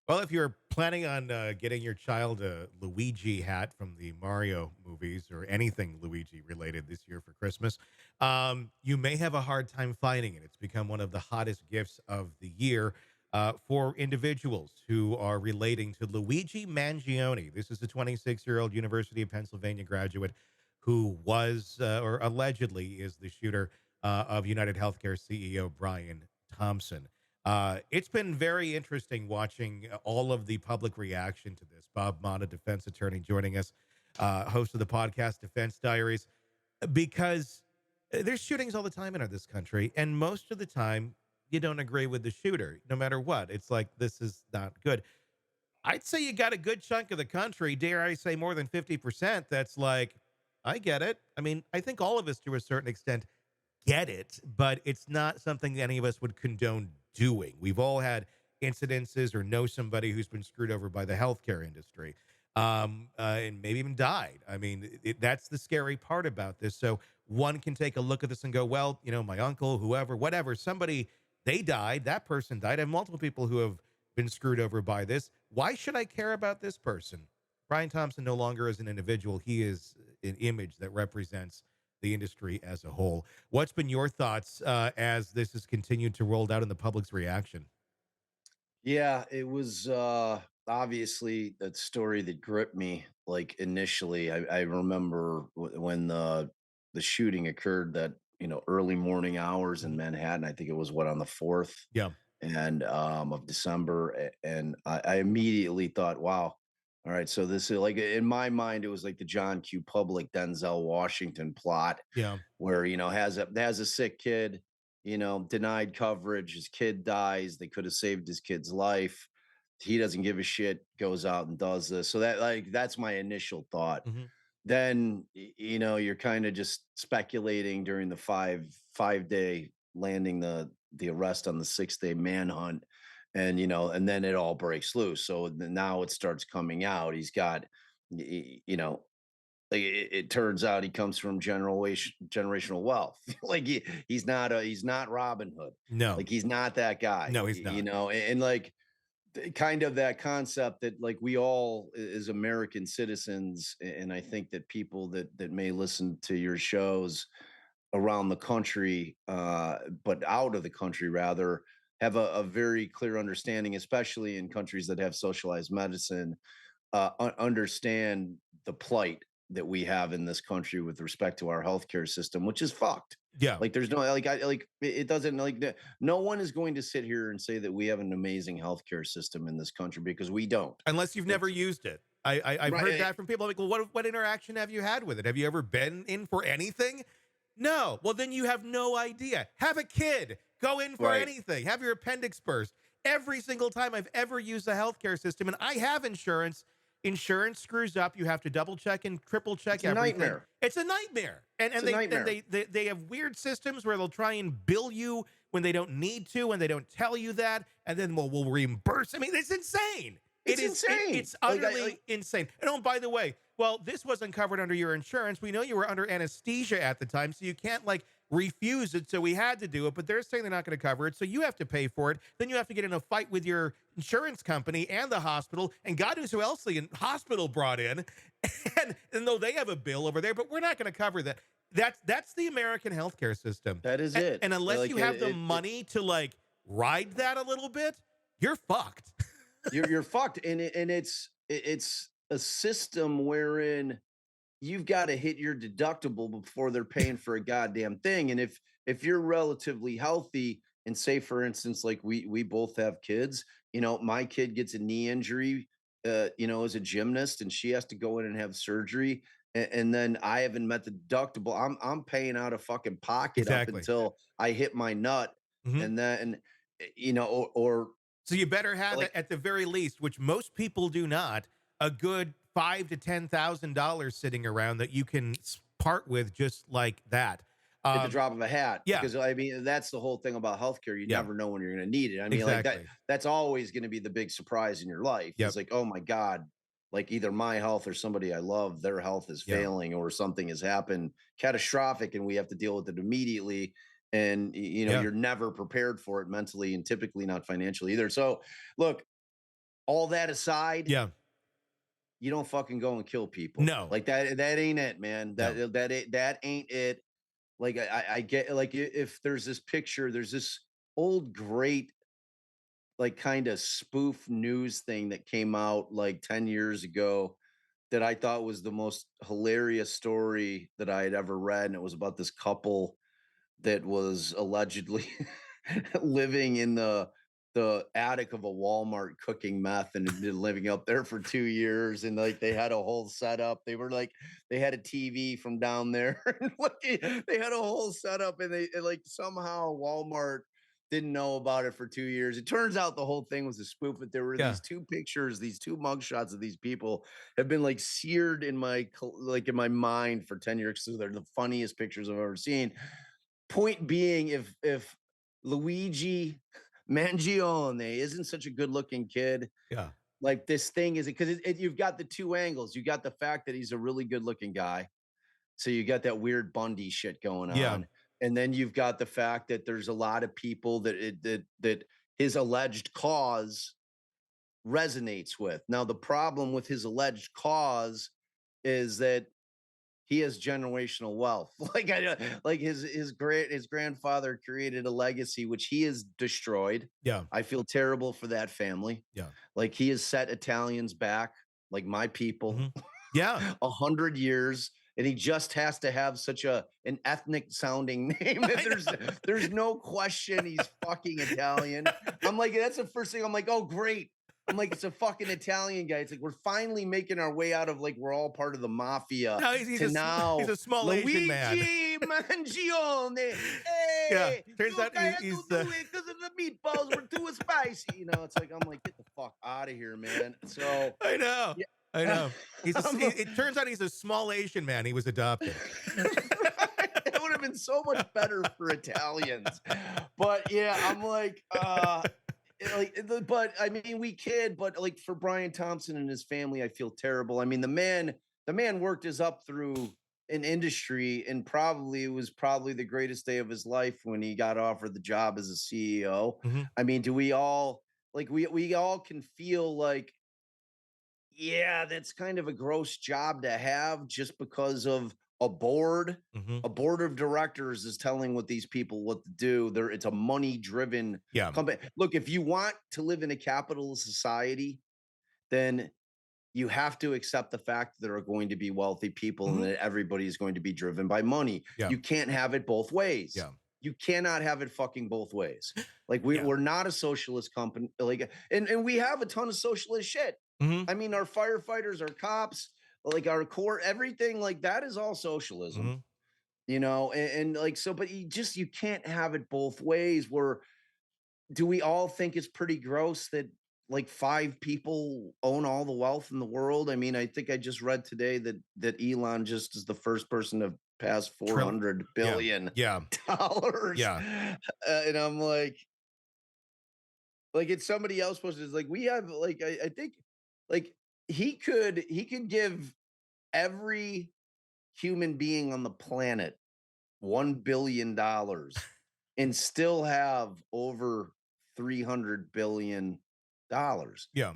Well, if you're planning on getting your child a Luigi hat from the Mario movies or anything Luigi related this year for Christmas, you may have a hard time finding it. It's become one of the hottest gifts of the year for individuals who are relating to Luigi Mangione. This is a 26-year-old University of Pennsylvania graduate who was or allegedly is the shooter of United Healthcare CEO Brian Thompson. It's been very interesting watching all of the public reaction to this. Bob Motta, defense attorney, joining us, host of the podcast Defense Diaries, because there's shootings all the time in this country, and most of the time you don't agree with the shooter, no matter what. It's like this is not good. I'd say you got a good chunk of the country, dare I say more than 50%, that's like, I get it. I mean, I think all of us to a certain extent get it, but it's not something any of us would condone doing. We've all had incidences or know somebody who's been screwed over by the healthcare industry, and maybe even died. I mean, that's the scary part about this. So one can take a look at this and go, well, my uncle, whoever, whatever, somebody, they died. That person died. I have multiple people who have been screwed over by this. Why should I care about this person? Brian Thompson no longer is an individual. He is an image that represents the industry as a whole. What's been your thoughts as this has continued to roll out in the public's reaction? Yeah, it was obviously that story that gripped me. Like initially, I remember when the shooting occurred. That early morning hours in Mhm. Manhattan. I think it was what on the 4th Yeah. and of December, and I immediately thought, wow. All right, so this is like in my mind, it was like the John Q. Public Denzel Washington plot, Yeah. where has a sick kid, denied coverage, his kid dies, they could have saved his kid's life. He doesn't give a shit, goes out and does this. So that's my initial thought. Hmm. Then you're kind of just speculating during the five day landing the arrest on the 6-day manhunt, and and then it all breaks loose. So now it starts coming out. He's got like it turns out he comes from generational wealth. Like he's not Robin Hood. No, Like he's not that guy, no, he's not. and like kind of that concept that like we all as American citizens, and I think that people that may listen to your shows around the country, but out of the country rather, have a very clear understanding, especially in countries that have socialized medicine, understand the plight that we have in this country with respect to our healthcare system, which is fucked. Yeah. Like, there's no it doesn't no one is going to sit here and say that we have an amazing healthcare system in this country because we don't. Unless you've never It's used it. I've heard right. that from people. Like, well, what interaction have you had with it? Have you ever been in for anything? No. Well, then you have no idea. Have a kid. Go in for Right. anything. Have your appendix burst. Every single time I've ever used the healthcare system, and I have insurance, insurance screws up. You have to double check and triple check It's a everything. nightmare. It's a nightmare. And It's and a they and nightmare. they have weird systems where they'll try and bill you when they don't need to, and they don't tell you that, and then we'll reimburse. I mean, it's insane. It's insane. It's Like I utterly like insane. And oh, by the way, well, this wasn't covered under your insurance. We know you were under anesthesia at the time, so you can't like refuse it. So we had to do it, but they're saying they're not going to cover it, so you have to pay for it. Then you have to get in a fight with your insurance company and the hospital, and God knows who else the hospital brought in. And though they have a bill over there, but we're not going to cover that. That's the American healthcare system. that is And, it. and unless Like you have the money to like ride that a little bit, you're fucked. you're fucked, and it's a system wherein you've got to hit your deductible before they're paying for a goddamn thing. And if you're relatively healthy, and say for instance, like we both have kids, my kid gets a knee injury, as a gymnast, and she has to go in and have surgery. And then I haven't met the deductible. I'm paying out of fucking pocket up Exactly. until I hit my nut, Mhm. and then or So you better have like at the very least, which most people do not, a good five to $10,000 sitting around that you can part with just like that. at the Um, drop of a hat, yeah, because I mean that's the whole thing about healthcare. You yeah, never know when you're going to need it. I mean, like exactly. that's always going to be the big surprise in your life. Is Yep, like, oh my god, like either my health or somebody I love, their health is yeah, failing, or something has happened catastrophic, and we have to deal with it immediately. And yeah. you're never prepared for it mentally, and typically not financially either. So, look, all that aside, Yeah. you don't fucking go and kill people. No. Like that ain't it, man. No. That ain't it. Like I get like if there's this picture, there's this old great like kind of spoof news thing that came out like 10 years ago that I thought was the most hilarious story that I had ever read. And it was about this couple that was allegedly living in the attic of a Walmart cooking meth and had been living up there for 2 years, and, like, they had a whole setup. They were like they had a TV from down there, and, like, they had a whole setup, and, like, somehow Walmart didn't know about it for 2 years. It turns out the whole thing was a spoof, but there were Yeah. these 2 pictures, these 2 mugshots of these people have been, like, seared in my in my mind for 10 years, so they're the funniest pictures I've ever seen. Point being, if Luigi Mangione isn't such a good-looking kid, Yeah. like this thing is because you've got the two angles. You got the fact that he's a really good-looking guy, so you got that weird Bundy shit going Yeah. on, and then you've got the fact that there's a lot of people that his alleged cause resonates with. Now, the problem with his alleged cause is that he has generational wealth. Like his grandfather created a legacy which he has destroyed. Yeah. I feel terrible for that family. Yeah. Like he has set Italians back, like my people, Mhm. Yeah. 100 years. And he just has to have such an ethnic sounding name that I know. there's no question he's fucking Italian. I'm like, that's the first thing I'm like, oh great. I'm like, it's a fucking Italian guy. It's like we're finally making our way out of like we're all part of the mafia No, he's to he's now a small Asian man. Luigi Mangione. Yeah. Hey, Turns look, out I had to he's do it because of the meatballs were too spicy. You know, it's like I'm like, get the fuck out of here, man. So I know. yeah. I know. I'm It turns out he's a small Asian man. He was adopted. it would have been so much better for Italians. But yeah, I'm like, but I mean, we kid, but like for Brian Thompson and his family, I feel terrible. I mean, the man worked his up through an industry, and probably it was probably the greatest day of his life when he got offered the job as a CEO. Mhm. I mean, do we all like we all can feel like yeah, that's kind of a gross job to have just because of a board. Mhm. A board of directors is telling what these people what to do. It's a money driven Yeah. company. Look, if you want to live in a capitalist society, then you have to accept the fact that there are going to be wealthy people and Mhm. that everybody is going to be driven by money. Yeah. You can't have it both ways. Yeah. You cannot have it fucking both ways. Like Yeah. we're not a socialist company. Like and we have a ton of socialist shit. Mhm. I mean, our firefighters, our cops, like our court, everything like that is all socialism, Mhm. you know, and like so, but you can't have it both ways. Where do we all think it's pretty gross that like 5 people own all the wealth in the world? I mean, I think I just read today that Elon just is the first person to pass four Trill hundred Yeah. billion Yeah. dollars, Yeah. and I'm like it's somebody else posted. It's like we have like I think like he could give every human being on the planet $1 billion and still have over $300 billion. Yeah.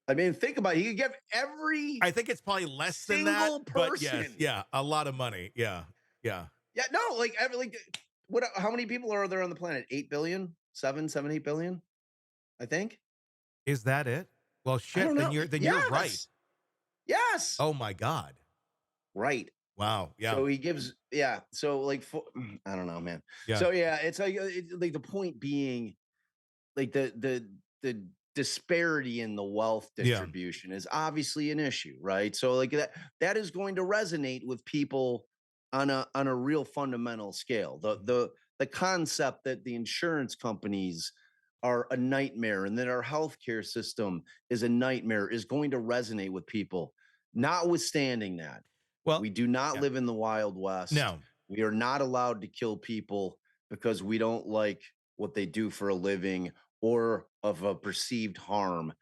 I mean, think about it. He could give every I think it's probably less than that, single but yes, person. yeah, a lot of money. Yeah. Yeah. Yeah, no, like every like what? How many people are there on the planet? 8 billion, 7, 8 billion. I think. Is that it? Well, I shit, don't know. then you're right. Yes, yes, Oh my god. right. Wow. Yeah. So he gives, yeah. So like, I don't know, man. Yeah. So yeah, it's like the point being, like the disparity in the wealth Yeah. distribution is obviously an issue, right? So like that is going to resonate with people on a real fundamental scale. Mhm. The concept that the insurance companies are a nightmare and that our healthcare system is a nightmare is going to resonate with people. Notwithstanding that, Well, we do not yeah. live in the Wild West. No. We are not allowed to kill people because we don't like what they do for a living or of a perceived harm.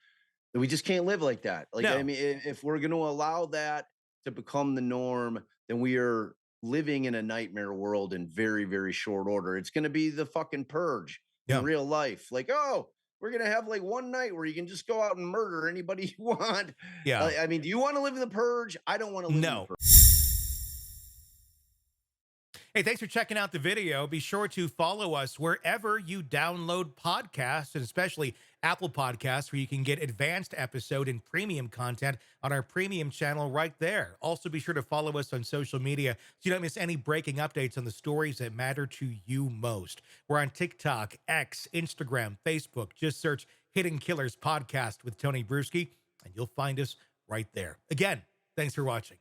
We just can't live like that. Like, I No. mean, if we're going to allow that to become the norm, then we are living in a nightmare world in very, very short order. It's going to be the fucking purge in Yeah. real life. Like, oh, we're gonna have like one night where you can just go out and murder anybody you want. Yeah. I mean, do you want to live in the purge? I don't want to live in the No. purge. Hey, thanks for checking out the video. Be sure to follow us wherever you download podcasts, and especially Apple Podcasts, where you can get advanced episode and premium content on our premium channel right there. Also, be sure to follow us on social media so you don't miss any breaking updates on the stories that matter to you most. We're on TikTok, X, Instagram, Facebook. Just search Hidden Killers Podcast with Tony Bruschi, and you'll find us right there. Again, thanks for watching.